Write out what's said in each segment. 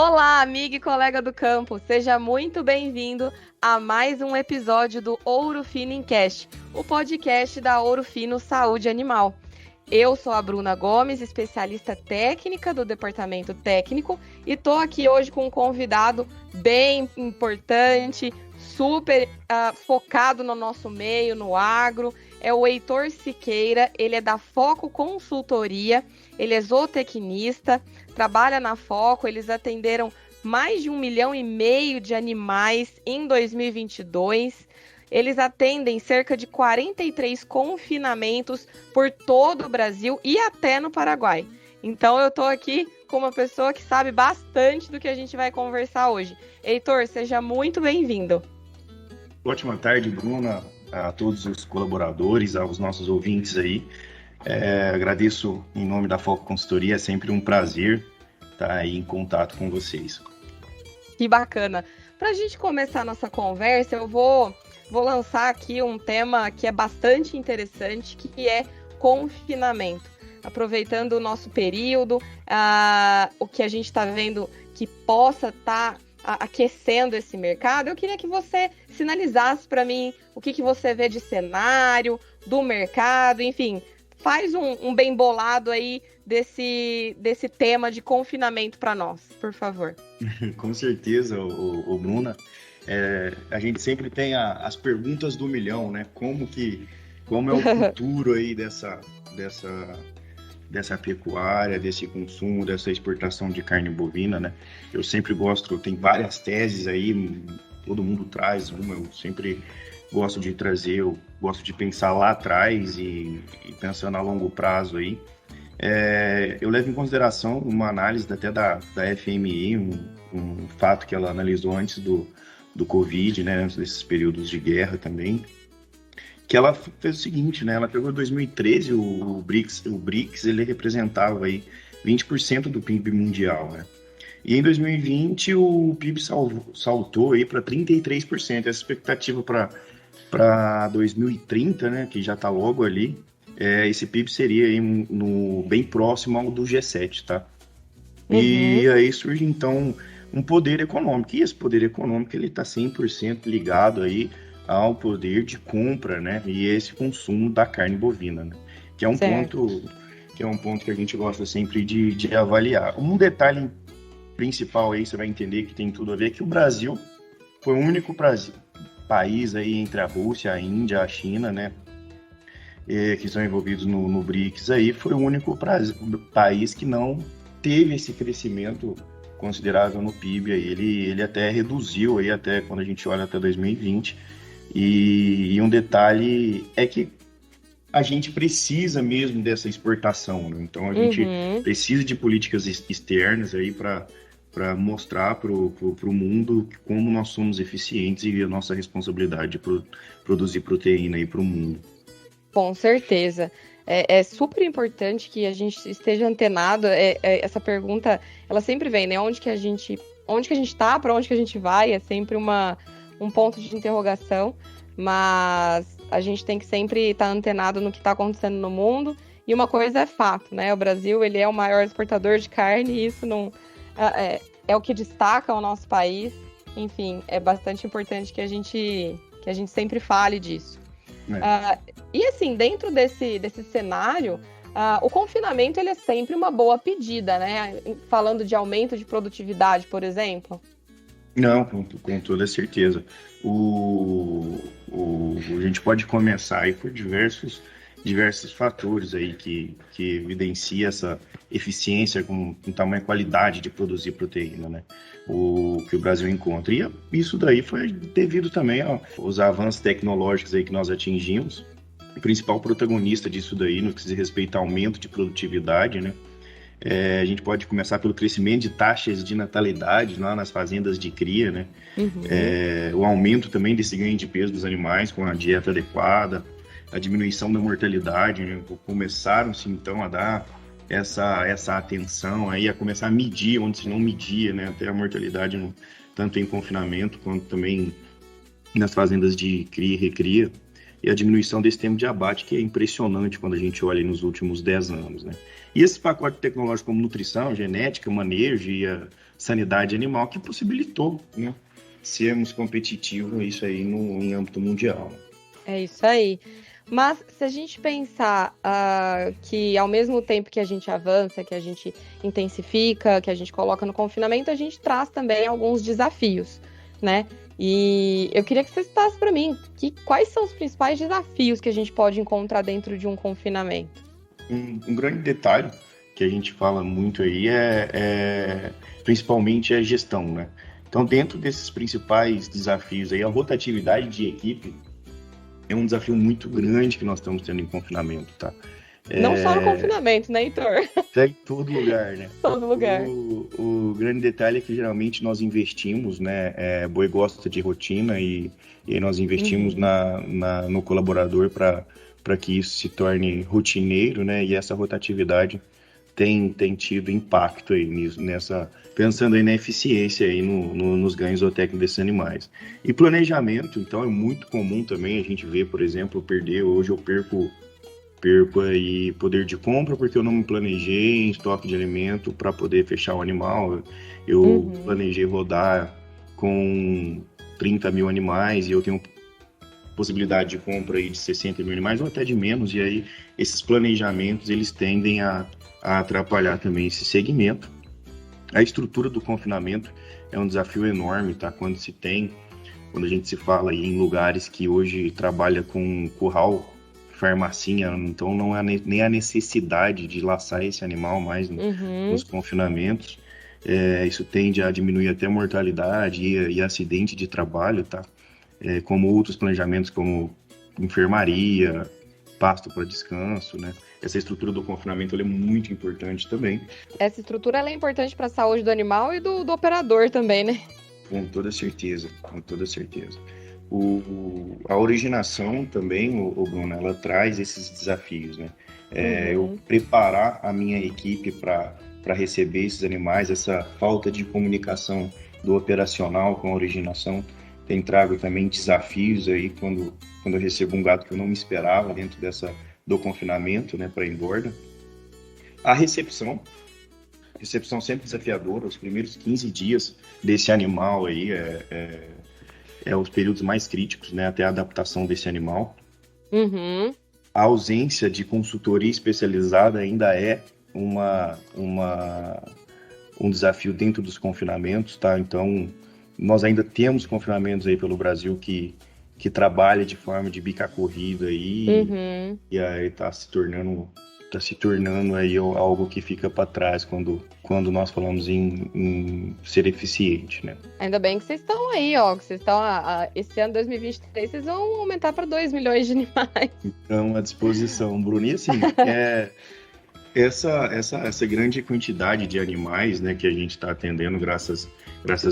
Olá, amiga e colega do campo, seja muito bem-vindo a mais um episódio do Ouro Fino Encast, o podcast da Ouro Fino Saúde Animal. Eu sou a Bruna Gomes, especialista técnica do Departamento Técnico, e estou aqui hoje com um convidado bem importante, super focado no nosso meio, no agro. É o Heitor Siqueira, ele é da Foco Consultoria, ele é zootecnista, trabalha na Foco, eles atenderam mais de 1,5 milhão de animais em 2022. Eles atendem cerca de 43 confinamentos por todo o Brasil e até no Paraguai. Então eu estou aqui com uma pessoa que sabe bastante do que a gente vai conversar hoje. Heitor, seja muito bem-vindo. Ótima tarde, Bruna, a todos os colaboradores, aos nossos ouvintes aí. Agradeço em nome da Foco Consultoria, é sempre um prazer estar aí em contato com vocês. Que bacana. Para a gente começar a nossa conversa, eu vou lançar aqui um tema que é bastante interessante, que é confinamento. Aproveitando o nosso período, o que a gente está vendo que possa estar aquecendo esse mercado, eu queria que você sinalizasse para mim o que você vê de cenário, do mercado, enfim, faz um bem bolado aí desse tema de confinamento para nós, por favor. Com certeza, Bruna. A gente sempre tem as perguntas do milhão, né? Como é o futuro aí dessa pecuária, desse consumo, dessa exportação de carne bovina, né? Eu sempre gosto, tem várias teses aí, todo mundo traz uma, eu sempre gosto de trazer, eu gosto de pensar lá atrás e pensando a longo prazo aí. Eu levo em consideração uma análise até da FMI, um fato que ela analisou antes do Covid, né, antes desses períodos de guerra também, que ela fez o seguinte, né, ela pegou em 2013, o BRICS ele representava aí 20% do PIB mundial, né, e em 2020 o PIB saltou aí para 33%, essa expectativa para 2030, né, que já está logo ali, esse PIB seria aí bem próximo ao do G7, tá? E aí surge, então, um poder econômico. E esse poder econômico, ele está 100% ligado aí ao poder de compra, né? E esse consumo da carne bovina, né? Que é um ponto que a gente gosta sempre de avaliar. Um detalhe principal aí, você vai entender que tem tudo a ver, que o Brasil foi o único país aí entre a Rússia, a Índia, a China, né? Que estão envolvidos no BRICS aí, foi o único país que não teve esse crescimento considerável no PIB. Aí. Ele até reduziu, aí, até quando a gente olha até 2020. E um detalhe é que a gente precisa mesmo dessa exportação. Né? Então, a gente precisa de políticas externas aí para mostrar para o mundo como nós somos eficientes e a nossa responsabilidade de produzir proteína aí para o mundo. Com certeza. É super importante que a gente esteja antenado. Essa pergunta, ela sempre vem, né? Onde que a gente está, para onde que a gente vai? É sempre um ponto de interrogação, mas a gente tem que sempre estar antenado no que está acontecendo no mundo. E uma coisa é fato, né? O Brasil, ele é o maior exportador de carne e isso não é o que destaca o nosso país. Enfim, é bastante importante que a gente sempre fale disso. E assim, dentro desse cenário, o confinamento ele é sempre uma boa pedida, né? Falando de aumento de produtividade, por exemplo. Não, com toda certeza. A gente pode começar aí por diversos fatores aí que evidencia essa eficiência com tamanha qualidade de produzir proteína, né? Que o Brasil encontra. E isso daí foi devido também aos avanços tecnológicos aí que nós atingimos. O principal protagonista disso daí, no que se respeita ao aumento de produtividade, né? A gente pode começar pelo crescimento de taxas de natalidade lá nas fazendas de cria, né? O aumento também desse ganho de peso dos animais com a dieta adequada, a diminuição da mortalidade, né? Começaram-se então a dar essa atenção aí, a começar a medir onde se não media, né? Até a mortalidade, tanto em confinamento quanto também nas fazendas de cria e recria. e a diminuição desse tempo de abate, que é impressionante quando a gente olha nos últimos 10 anos, né? E esse pacote tecnológico como nutrição, genética, manejo e a sanidade animal que possibilitou, né, sermos competitivos isso aí em âmbito mundial. É isso aí. Mas se a gente pensar que ao mesmo tempo que a gente avança, que a gente intensifica, que a gente coloca no confinamento, a gente traz também alguns desafios, né? E eu queria que você citasse para mim quais são os principais desafios que a gente pode encontrar dentro de um confinamento. Um grande detalhe que a gente fala muito aí principalmente a gestão, né? Então, dentro desses principais desafios aí, a rotatividade de equipe é um desafio muito grande que nós estamos tendo em confinamento, tá? Não só no confinamento, né, Heitor? Tá em todo lugar, né? Todo lugar. O grande detalhe é que geralmente nós investimos, né? Boi gosta de rotina e nós investimos no colaborador para que isso se torne rotineiro, né? E essa rotatividade tem tido impacto aí pensando aí na eficiência aí nos ganhos zootécnicos desses animais. E planejamento, então, é muito comum também a gente ver, por exemplo, hoje eu perco aí poder de compra porque eu não me planejei em estoque de alimento para poder fechar o animal. Eu planejei rodar com 30 mil animais e eu tenho possibilidade de compra aí de 60 mil animais ou até de menos, e aí esses planejamentos eles tendem a atrapalhar também esse segmento. A estrutura do confinamento é um desafio enorme, tá? Quando a gente se fala aí em lugares que hoje trabalha com curral, farmacinha, então não há nem a necessidade de laçar esse animal mais nos confinamentos. Isso tende a diminuir até a mortalidade e acidente de trabalho, tá? Como outros planejamentos como enfermaria, pasto para descanso, né? Essa estrutura do confinamento ela é muito importante também. Essa estrutura ela é importante para a saúde do animal e do operador também, né? Com toda certeza, com toda certeza. A originação também, Bruno, ela traz esses desafios, né? Eu preparar a minha equipe para receber esses animais, essa falta de comunicação do operacional com a originação tem trago também desafios aí quando eu recebo um gato que eu não me esperava dentro do confinamento, né, para engorda. A recepção sempre desafiadora, os primeiros 15 dias desse animal aí os períodos mais críticos, né, até a adaptação desse animal. A ausência de consultoria especializada ainda é um desafio dentro dos confinamentos, tá? Então, nós ainda temos confinamentos aí pelo Brasil que trabalha de forma de bica corrida aí, e aí está se tornando aí algo que fica para trás quando nós falamos em ser eficiente, né? Ainda bem que vocês estão aí, ó, que vocês estão esse ano 2023, vocês vão aumentar para 2 milhões de animais. Então, à disposição, Bruno. E assim, essa grande quantidade de animais, né, que a gente está atendendo, graças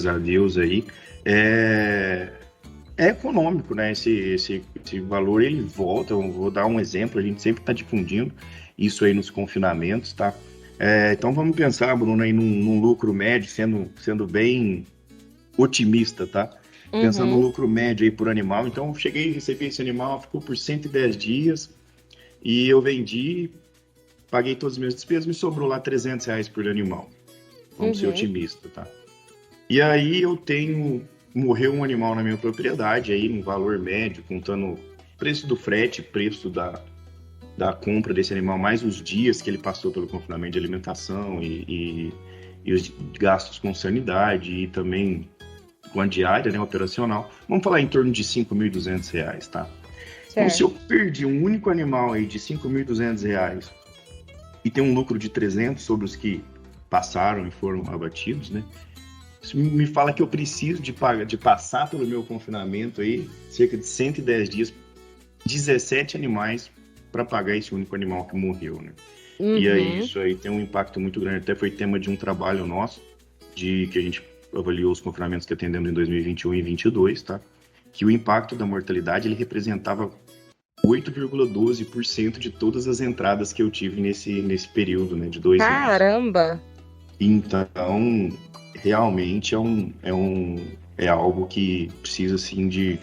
a Deus aí, é econômico, né? Esse valor ele volta. Eu vou dar um exemplo, a gente sempre está difundindo isso aí nos confinamentos, tá? Então vamos pensar, Bruno, aí num lucro médio, sendo bem otimista, tá? Pensando no lucro médio aí por animal. Então eu cheguei a receber esse animal, ficou por 110 dias e eu vendi, paguei todas as minhas despesas, me sobrou lá R$300 por animal. Vamos ser otimistas, tá? E aí morreu um animal na minha propriedade, aí no valor médio, contando preço do frete, preço da compra desse animal, mais os dias que ele passou pelo confinamento de alimentação e os gastos com sanidade e também com a diária, né, operacional. Vamos falar em torno de R$5.200, tá? Certo. Então, se eu perdi um único animal aí de R$5.200 e tem um lucro de 300 sobre os que passaram e foram abatidos, né? Isso me fala que eu preciso de passar pelo meu confinamento aí, cerca de 110 dias, 17 animais para pagar esse único animal que morreu, né? E aí isso aí tem um impacto muito grande. Até foi tema de um trabalho nosso, que a gente avaliou os confinamentos que atendemos em 2021 e 2022, tá? Que o impacto da mortalidade ele representava 8,12% de todas as entradas que eu tive nesse período, né, de 2 anos. Caramba! Então, realmente é algo que precisa, assim, de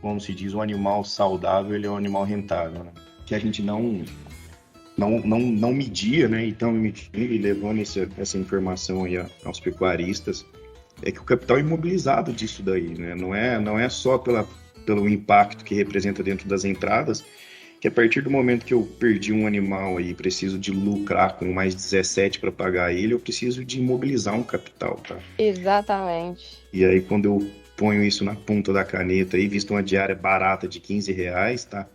como se diz, um animal saudável, ele é um animal rentável, né? Que a gente não media, né? Então, medindo e levando essa informação aí aos pecuaristas, é que o capital imobilizado disso daí, né? Não é só pelo impacto que representa dentro das entradas, que a partir do momento que eu perdi um animal aí, preciso de lucrar com mais 17 para pagar ele, eu preciso de imobilizar um capital, tá? Exatamente. E aí, quando eu ponho isso na ponta da caneta aí, visto uma diária barata de R$ 15, tá?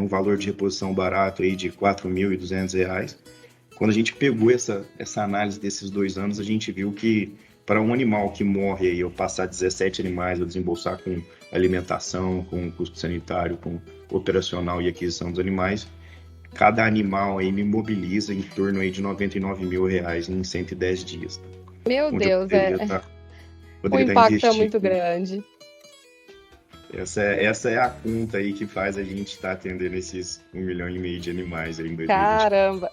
Um valor de reposição barato aí de R$ 4.200. Quando a gente pegou essa análise desses 2 anos, a gente viu que para um animal que morre aí, eu passar 17 animais, eu desembolsar com alimentação, com custo sanitário, com operacional e aquisição dos animais, cada animal aí me mobiliza em torno aí de R$ 99 mil em 110 dias. Meu Onde Deus, o poderia impacto é muito grande. Essa é a conta aí que faz a gente estar atendendo esses 1,5 milhão de animais aí em 2020. Caramba!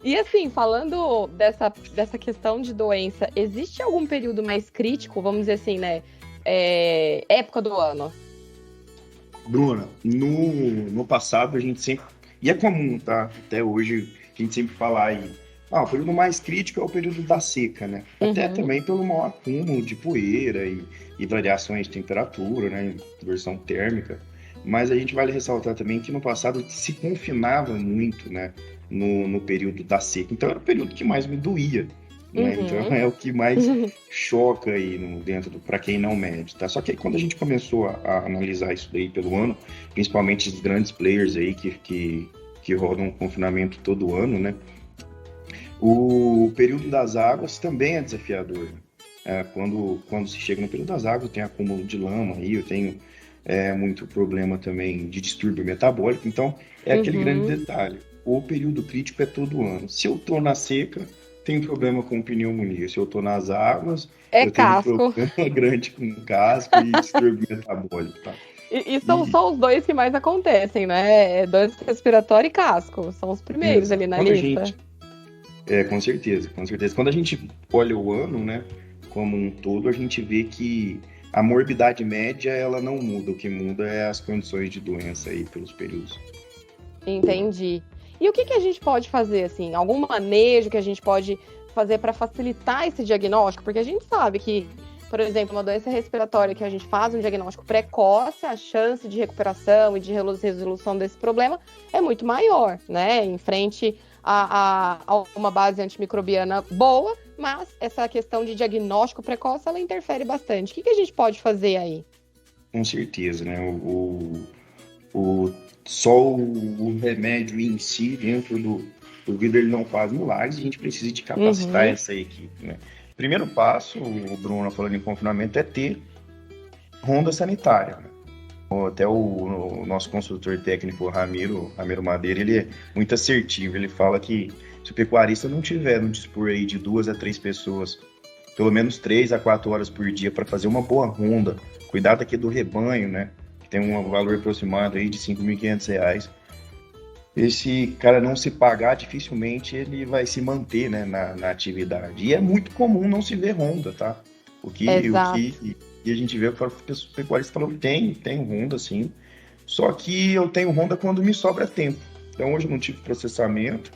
E assim, falando dessa questão de doença, existe algum período mais crítico, vamos dizer assim, né? Época do ano? Bruna, no passado a gente sempre... E é comum, tá? Até hoje a gente sempre fala aí... o período mais crítico é o período da seca, né? Até também pelo maior acúmulo de poeira e variações de temperatura, né? Diversão térmica. Mas a gente vale ressaltar também que no passado se confinava muito, né? No período da seca. Então era o período que mais me doía, né? Então é o que mais choca aí para quem não mede, tá? Só que aí, quando a gente começou a analisar isso daí pelo ano, principalmente os grandes players aí que rodam confinamento todo ano, né? O período das águas também é desafiador. Quando se chega no período das águas, tem acúmulo de lama aí, eu tenho muito problema também de distúrbio metabólico. Então, aquele grande detalhe. O período crítico é todo ano. Se eu estou na seca, tenho problema com pneumonia. Se eu estou nas águas, eu casco. tenho um problema grande com casco e distúrbio metabólico. Tá? E são só os dois que mais acontecem, né? Doença respiratória e casco. São os primeiros ali na lista. Com certeza, com certeza. Quando a gente olha o ano, né, como um todo, a gente vê que a morbidade média, ela não muda. O que muda é as condições de doença aí pelos períodos. Entendi. E o que a gente pode fazer, assim? Algum manejo que a gente pode fazer para facilitar esse diagnóstico? Porque a gente sabe que, por exemplo, uma doença respiratória que a gente faz um diagnóstico precoce, a chance de recuperação e de resolução desse problema é muito maior, né? Em frente a uma base antimicrobiana boa, mas essa questão de diagnóstico precoce, ela interfere bastante. O que a gente pode fazer aí? Com certeza, né? Só o remédio em si, dentro do vidro, ele não faz milagres, a gente precisa de capacitar essa equipe, né? Primeiro passo, o Bruno falando em confinamento, é ter ronda sanitária, né? Até o nosso consultor técnico, Ramiro Madeira, ele é muito assertivo. Ele fala que se o pecuarista não tiver no dispor aí de 2 a 3 pessoas, pelo menos 3 a 4 horas por dia para fazer uma boa ronda, cuidado aqui do rebanho, né? Que tem um valor aproximado aí de R$ 5.500. Esse cara não se pagar, dificilmente ele vai se manter, né, na atividade. E é muito comum não se ver ronda, tá? E a gente vê que o pecuarista falou que tem ronda, sim. Só que eu tenho ronda quando me sobra tempo. Então hoje eu não tive processamento,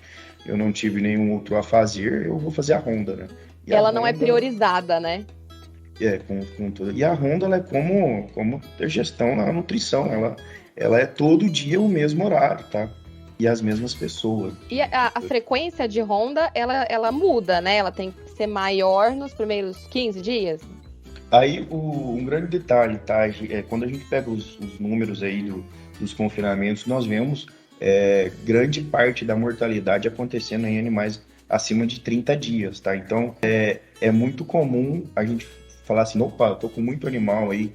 eu não tive nenhum outro a fazer, eu vou fazer a ronda, né? E ela não é priorizada, né? Com tudo. E a ronda, ela é como ter gestão na nutrição. Ela é todo dia o mesmo horário, tá? E as mesmas pessoas. E a frequência de ronda, ela muda, né? Ela tem que ser maior nos primeiros 15 dias? Aí, um grande detalhe, tá? Quando a gente pega os números aí dos confinamentos, nós vemos grande parte da mortalidade acontecendo em animais acima de 30 dias, tá? Então, é muito comum a gente falar assim, opa, eu tô com muito animal aí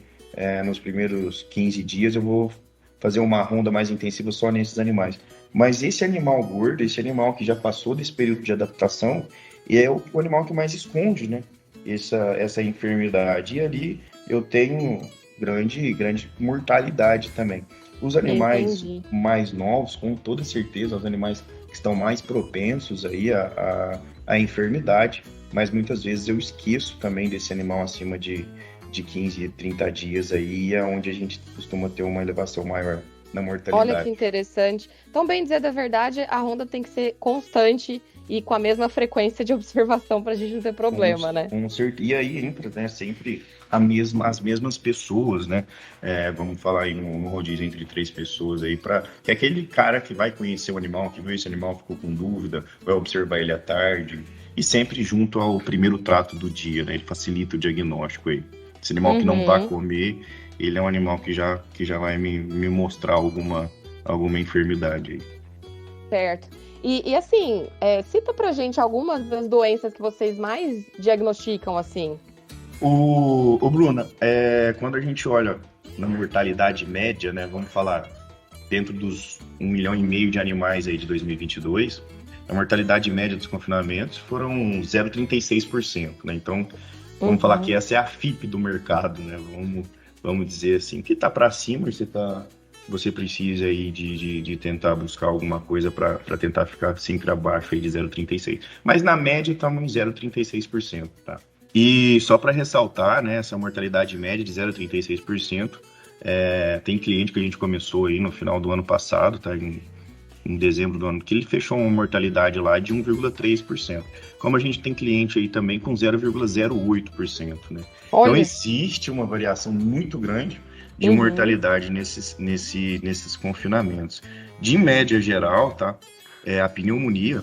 nos primeiros 15 dias, eu vou fazer uma ronda mais intensiva só nesses animais. Mas esse animal gordo, esse animal que já passou desse período de adaptação, é o animal que mais esconde, né? Essa enfermidade. E ali eu tenho grande mortalidade também. Os animais mais novos, com toda certeza, os animais que estão mais propensos aí à enfermidade, mas muitas vezes eu esqueço também desse animal acima de de 15 a 30 dias aí, é onde a gente costuma ter uma elevação maior na Olha que mortalidade. interessante. Então, bem dizer da verdade, a ronda tem que ser constante e com a mesma frequência de observação para a gente não ter problema, né? Com certeza. E aí entra, né, sempre as mesmas pessoas, né? Vamos falar aí no rodízio entre 3 pessoas aí, que é aquele cara que vai conhecer o animal, que viu esse animal, ficou com dúvida, vai observar ele à tarde, e sempre junto ao primeiro trato do dia, né? Ele facilita o diagnóstico aí. Esse animal que não vai comer, ele é um animal que já vai me mostrar alguma enfermidade aí. Certo. E assim, cita pra gente algumas das doenças que vocês mais diagnosticam, assim. Ô Bruna, quando a gente olha na mortalidade média, né, vamos falar, dentro dos 1,5 milhão de animais aí de 2022, a mortalidade média dos confinamentos foram 0,36%, né? Então, vamos falar que essa é a FIP do mercado, né? Vamos dizer assim, que tá para cima, você precisa aí de tentar buscar alguma coisa para tentar ficar sempre abaixo aí de 0,36%. Mas na média estamos em 0,36%, tá? E só para ressaltar, né, essa mortalidade média de 0,36%, tem cliente que a gente começou aí no final do ano passado, tá? Em dezembro do ano, que ele fechou uma mortalidade lá de 1,3%. Como a gente tem cliente aí também com 0,08%, né? Olha. Então existe uma variação muito grande de mortalidade nesses confinamentos. De média geral, tá? A pneumonia,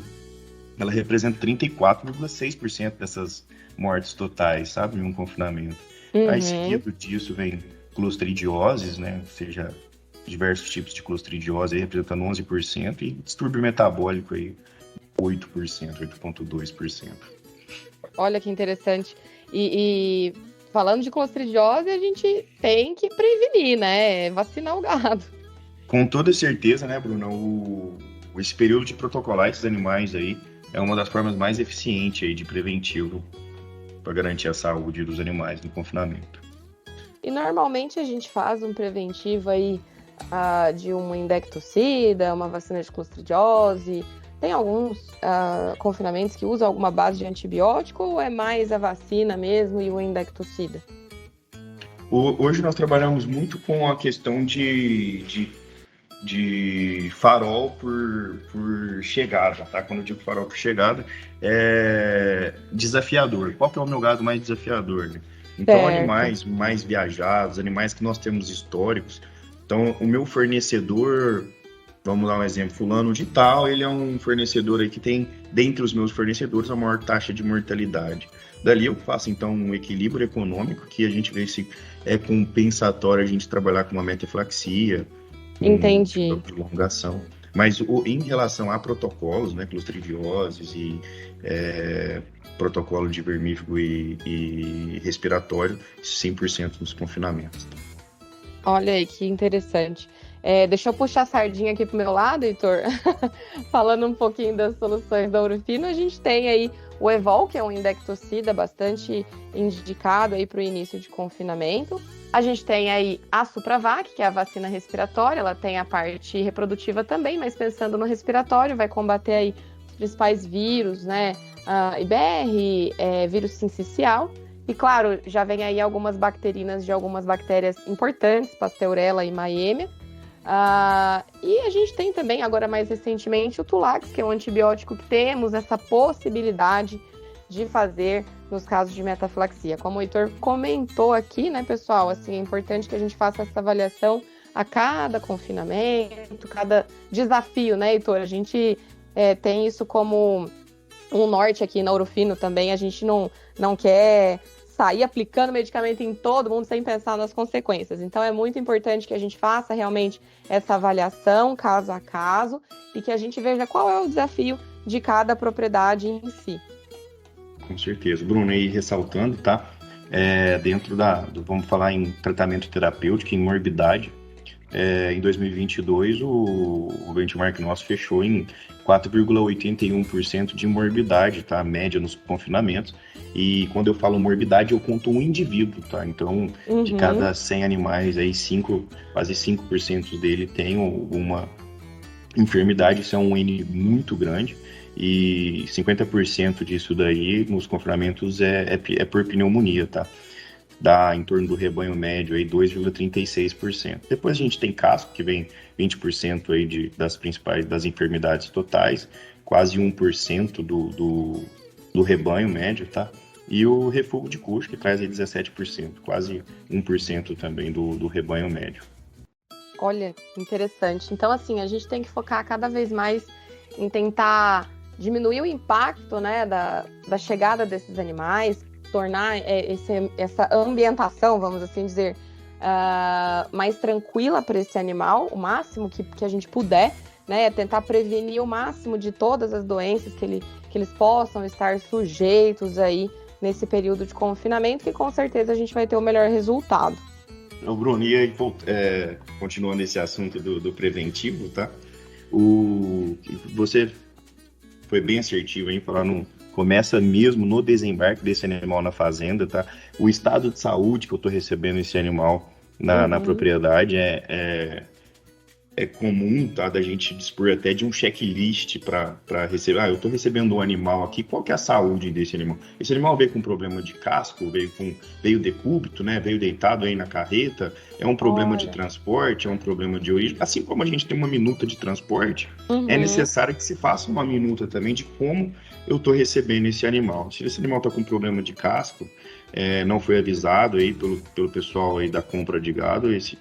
ela representa 34,6% dessas mortes totais, sabe? Em um confinamento. Aí, seguido disso, vem clostridioses, né? Ou seja, diversos tipos de clostridiose, aí, representando 11%, e distúrbio metabólico, aí, 8%, 8,2%. Olha que interessante. E falando de clostridiose, a gente tem que prevenir, né? Vacinar o gado. Com toda certeza, né, Bruna? Esse período de protocolar esses animais aí é uma das formas mais eficientes aí de preventivo para garantir a saúde dos animais no confinamento. E normalmente a gente faz um preventivo aí de um indecticida, uma vacina de clostridiose. Tem alguns confinamentos que usam alguma base de antibiótico ou é mais a vacina mesmo e o indecticida? Hoje nós trabalhamos muito com a questão de farol por chegada, tá? Quando eu digo farol por chegada, é desafiador. Qual que é o meu gado mais desafiador, né? Então, animais mais viajados, animais que nós temos históricos. Então, o meu fornecedor, vamos dar um exemplo, fulano de tal, ele é um fornecedor aí que tem, dentre os meus fornecedores, a maior taxa de mortalidade. Dali eu faço, então, um equilíbrio econômico, que a gente vê se é compensatório a gente trabalhar com uma metafilaxia, Entendi. Prolongação. Mas em relação a protocolos, né, clostridioses e protocolo de vermífugo e respiratório, 100% nos confinamentos. Olha aí, que interessante. Deixa eu puxar a sardinha aqui pro meu lado, Heitor. Falando um pouquinho das soluções da Ourofino, a gente tem aí o Evol, que é um indecticida bastante indicado aí para o início de confinamento. A gente tem aí a Supravac, que é a vacina respiratória, ela tem a parte reprodutiva também, mas pensando no respiratório, vai combater aí os principais vírus, né? IBR, vírus sincicial. E claro, já vem aí algumas bacterinas de algumas bactérias importantes, Pasteurella e Maemia. E a gente tem também, agora mais recentemente, o Tulax, que é um antibiótico que temos essa possibilidade de fazer nos casos de metafilaxia. Como o Heitor comentou aqui, né, pessoal, assim, é importante que a gente faça essa avaliação a cada confinamento, cada desafio, né, Heitor? A gente tem isso como um norte aqui na Ourofino também, a gente não quer sair aplicando medicamento em todo mundo sem pensar nas consequências. Então, é muito importante que a gente faça realmente essa avaliação caso a caso e que a gente veja qual é o desafio de cada propriedade em si. Com certeza. Bruno, aí ressaltando, tá? Dentro vamos falar em tratamento terapêutico, em morbidade, em 2022 o benchmark nosso fechou em 4,81% de morbidade, tá? A média nos confinamentos. E quando eu falo morbidade, eu conto um indivíduo, tá? Então, de cada 100 animais, aí quase 5% dele tem alguma enfermidade. Isso é um N muito grande. E 50% disso daí, nos confinamentos, é por pneumonia, tá? dá em torno do rebanho médio aí 2,36%. Depois a gente tem casco, que vem 20% aí das principais das enfermidades totais, quase 1% do rebanho médio, tá? E o refúgio de custo, que traz aí 17%, quase 1% também do rebanho médio. Olha, interessante. Então, assim, a gente tem que focar cada vez mais em tentar diminuir o impacto, né, da chegada desses animais, tornar essa ambientação, vamos assim dizer, mais tranquila para esse animal, o máximo que a gente puder, né, tentar prevenir o máximo de todas as doenças que eles possam estar sujeitos aí nesse período de confinamento, que com certeza a gente vai ter o melhor resultado. O Bruno, e aí, continuando esse assunto do preventivo, tá? Você foi bem assertivo em falar, começa mesmo no desembarque desse animal na fazenda, tá? O estado de saúde que eu tô recebendo esse animal na propriedade é comum, tá? Da gente dispor até de um checklist para receber. Eu tô recebendo um animal aqui, qual que é a saúde desse animal? Esse animal veio com problema de casco, veio decúbito, né? Veio deitado aí na carreta, é um problema de transporte, é um problema de origem. Assim como a gente tem uma minuta de transporte, é necessário que se faça uma minuta também de como eu tô recebendo esse animal. Se esse animal tá com problema de casco, não foi avisado aí pelo pessoal aí da compra de gado, esse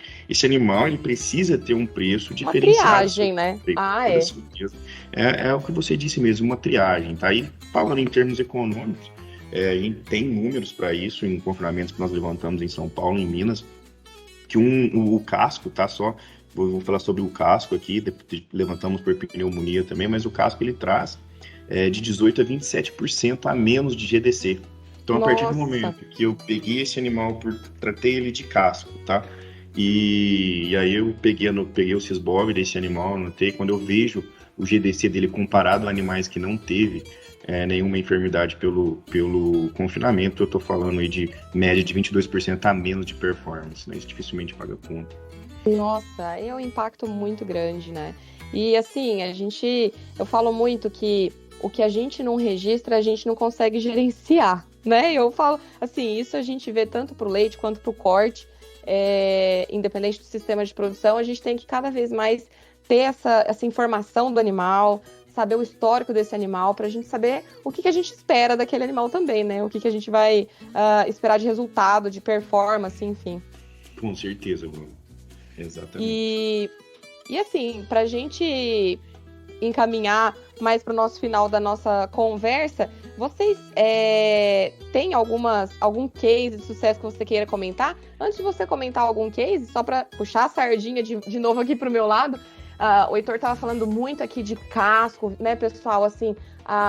animal ele precisa ter um preço diferenciado. Uma triagem, né? É o que você disse mesmo, uma triagem, tá? E falando em termos econômicos, tem números para isso em confinamentos que nós levantamos em São Paulo, em Minas, que o casco, tá? Vou falar sobre o casco aqui, levantamos por pneumonia também, mas o casco ele traz de 18% a 27% a menos de GDC. Então, a partir do momento que eu peguei esse animal, tratei ele de casco, tá? E aí eu peguei o Sysbov desse animal, anotei, quando eu vejo o GDC dele comparado a animais que não teve nenhuma enfermidade pelo confinamento, eu tô falando aí de média de 22% a menos de performance, né? Isso dificilmente paga conta. Nossa, é um impacto muito grande, né? E assim, eu falo muito que o que a gente não registra, a gente não consegue gerenciar, né? Eu falo, assim, isso a gente vê tanto pro leite quanto pro corte, independente do sistema de produção, a gente tem que cada vez mais ter essa informação do animal, saber o histórico desse animal, para a gente saber o que a gente espera daquele animal também, né? O que a gente vai esperar de resultado, de performance, enfim. Com certeza, Bruno. Exatamente. E assim, para a gente encaminhar mais para o nosso final da nossa conversa, vocês têm algum case de sucesso que você queira comentar? Antes de você comentar algum case, só para puxar a sardinha de novo aqui para o meu lado, o Heitor estava falando muito aqui de casco, né, pessoal? Assim,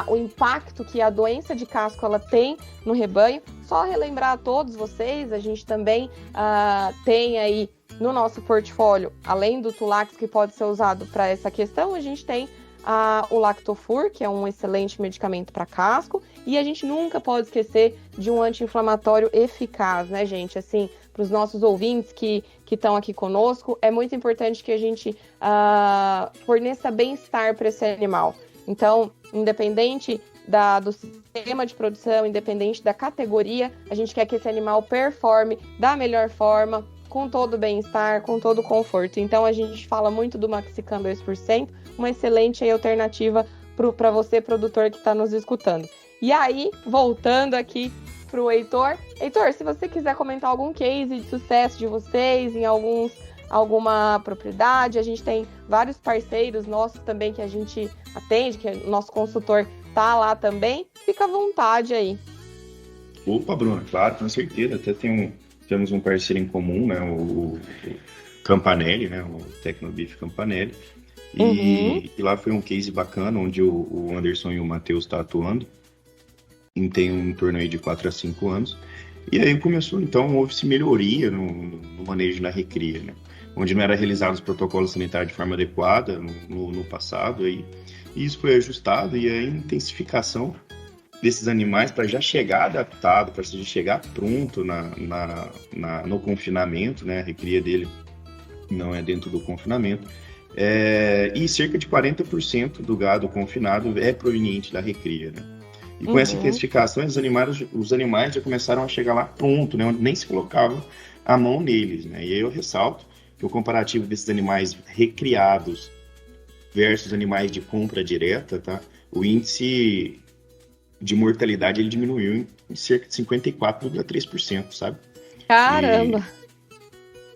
o impacto que a doença de casco ela tem no rebanho. Só relembrar a todos vocês, a gente também tem aí no nosso portfólio, além do Tulax que pode ser usado para essa questão, a gente tem o Lactofur, que é um excelente medicamento para casco, e a gente nunca pode esquecer de um anti-inflamatório eficaz, né, gente? Assim, para os nossos ouvintes que estão aqui conosco, é muito importante que a gente forneça bem-estar para esse animal. Então, independente do sistema de produção, independente da categoria, a gente quer que esse animal performe da melhor forma, com todo o bem-estar, com todo o conforto. Então, a gente fala muito do Maxicam 2%, uma excelente alternativa para você, produtor que está nos escutando. E aí, voltando aqui para o Heitor. Heitor, se você quiser comentar algum case de sucesso de vocês em alguma propriedade, a gente tem vários parceiros nossos também que a gente atende, que o nosso consultor está lá também. Fica à vontade aí. Opa, Bruno, claro, com certeza. Até temos um parceiro em comum, né, o Campanelli, né, o Tecnobif Campanelli, e lá foi um case bacana, onde o Anderson e o Matheus estão atuando, e tem em torno aí de 4 a 5 anos, e aí começou, então, houve-se melhoria no manejo da recria, né, onde não era realizado os protocolos sanitários de forma adequada no passado, e isso foi ajustado, e a intensificação desses animais para já chegar adaptado, para já chegar pronto no confinamento, né? A recria dele não é dentro do confinamento. E cerca de 40% do gado confinado é proveniente da recria, né? E com essa intensificação, os animais já começaram a chegar lá pronto, né? Onde nem se colocava a mão neles, né? E aí eu ressalto que o comparativo desses animais recriados versus animais de compra direta, tá? O índice de mortalidade ele diminuiu em cerca de 54,3%, sabe? Caramba!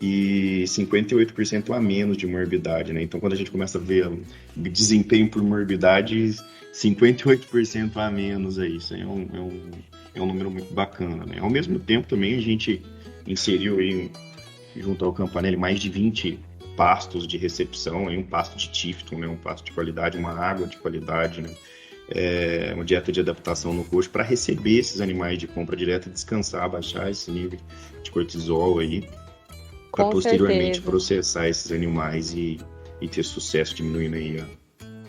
E 58% a menos de morbidade, né? Então, quando a gente começa a ver desempenho por morbidade, 58% a menos aí, isso aí é um número muito bacana, né? Ao mesmo tempo, também, a gente inseriu aí, junto ao Campanelli, mais de 20 pastos de recepção, aí um pasto de Tifton, né? Um pasto de qualidade, uma água de qualidade, né? Uma dieta de adaptação no coxo para receber esses animais de compra direta, descansar, baixar esse nível de cortisol aí, para posteriormente processar esses animais e ter sucesso diminuindo aí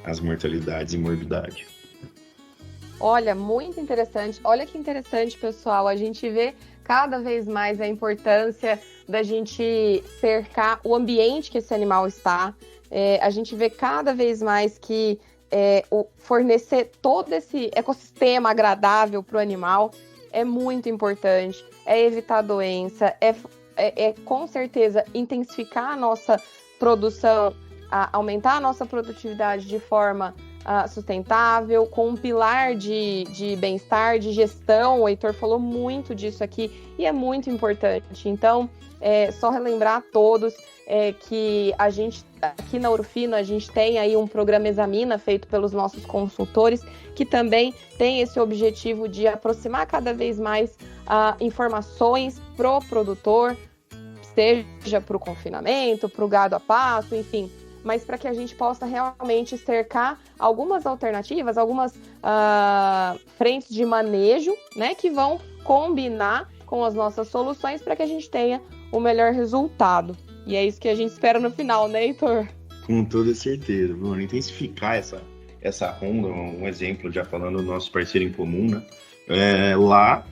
as mortalidades e morbidade. Olha, muito interessante. Olha que interessante, pessoal. A gente vê cada vez mais a importância da gente cercar o ambiente que esse animal está. A gente vê cada vez mais que fornecer todo esse ecossistema agradável para o animal é muito importante. É evitar doença, com certeza intensificar a nossa produção, aumentar a nossa produtividade de forma sustentável, com um pilar de bem-estar, de gestão. O Heitor falou muito disso aqui e é muito importante. Então, só relembrar a todos que a gente, aqui na Ouro Fino, a gente tem aí um programa Examina feito pelos nossos consultores, que também tem esse objetivo de aproximar cada vez mais informações pro produtor, seja para o confinamento, para o gado a pasto, enfim, mas para que a gente possa realmente cercar algumas alternativas, algumas frentes de manejo, né, que vão combinar com as nossas soluções para que a gente tenha o melhor resultado. E é isso que a gente espera no final, né, Heitor? Com toda certeza, Bruno. Intensificar essa ronda, um exemplo, já falando do nosso parceiro em comum, né? Lá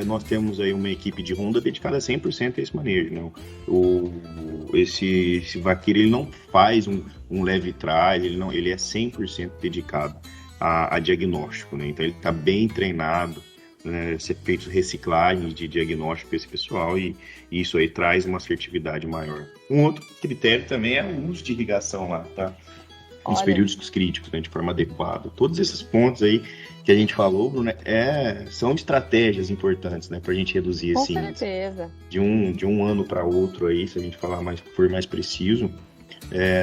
nós temos aí uma equipe de ronda dedicada 100% a esse manejo, né? Esse vaqueiro, ele não faz um leve trás, ele é 100% dedicado a diagnóstico, né? Então ele está bem treinado, né? Ser feito reciclagem de diagnóstico para esse pessoal e isso aí traz uma assertividade maior. Um outro critério também é o uso de irrigação lá, tá? Nos períodos críticos, né, de forma adequada. Todos esses pontos aí que a gente falou, Bruno, são estratégias importantes, né, para a gente reduzir esse índice. De um ano para outro aí, se a gente for mais preciso,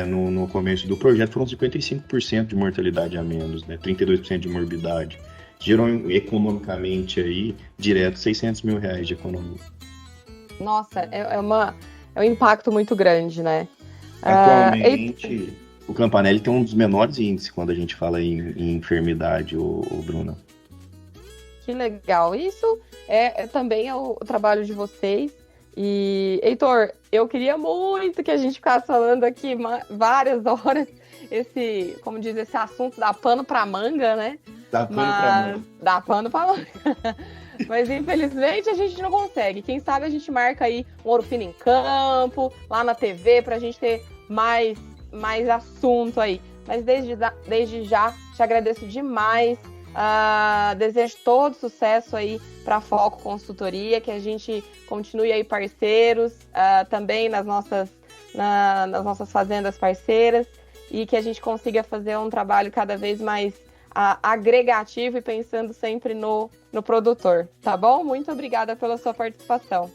no começo do projeto foram 55% de mortalidade a menos, né, 32% de morbidade. Gerou economicamente aí, direto, R$600 mil de economia. Nossa, é um impacto muito grande, né? Atualmente, o Campanelli tem um dos menores índices quando a gente fala em enfermidade, Bruna. Que legal. Isso também é o trabalho de vocês. E, Heitor, eu queria muito que a gente ficasse falando aqui várias horas esse assunto dá pano pra manga, né? Dá pano pra manga. Mas, infelizmente, a gente não consegue. Quem sabe a gente marca aí um Ouro Fino em Campo, lá na TV, pra gente ter mais assunto aí. Mas desde já, te agradeço demais. Desejo todo sucesso aí para Foco Consultoria, que a gente continue aí parceiros também nas nossas fazendas parceiras e que a gente consiga fazer um trabalho cada vez mais agregativo e pensando sempre no produtor, tá bom? Muito obrigada pela sua participação.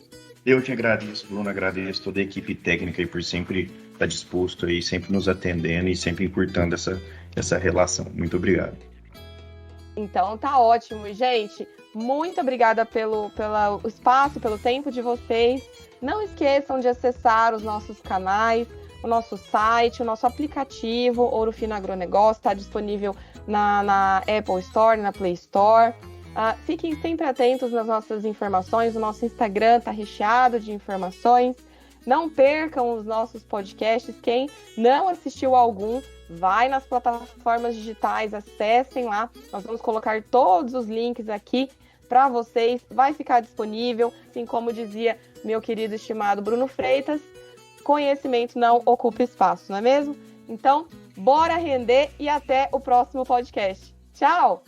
Eu te agradeço, Bruno, agradeço toda a equipe técnica aí por sempre estar disposto aí, sempre nos atendendo e sempre encurtando essa relação. Muito obrigado. Então tá ótimo, gente. Muito obrigada pelo espaço, pelo tempo de vocês. Não esqueçam de acessar os nossos canais, o nosso site, o nosso aplicativo Ouro Fino Agronegócio, está disponível na Apple Store, na Play Store. Fiquem sempre atentos nas nossas informações, o nosso Instagram está recheado de informações. Não percam os nossos podcasts. Quem não assistiu algum, vai nas plataformas digitais, acessem lá. Nós vamos colocar todos os links aqui para vocês. Vai ficar disponível, assim como dizia meu querido estimado Bruno Freitas, conhecimento não ocupa espaço, não é mesmo? Então, bora render e até o próximo podcast. Tchau!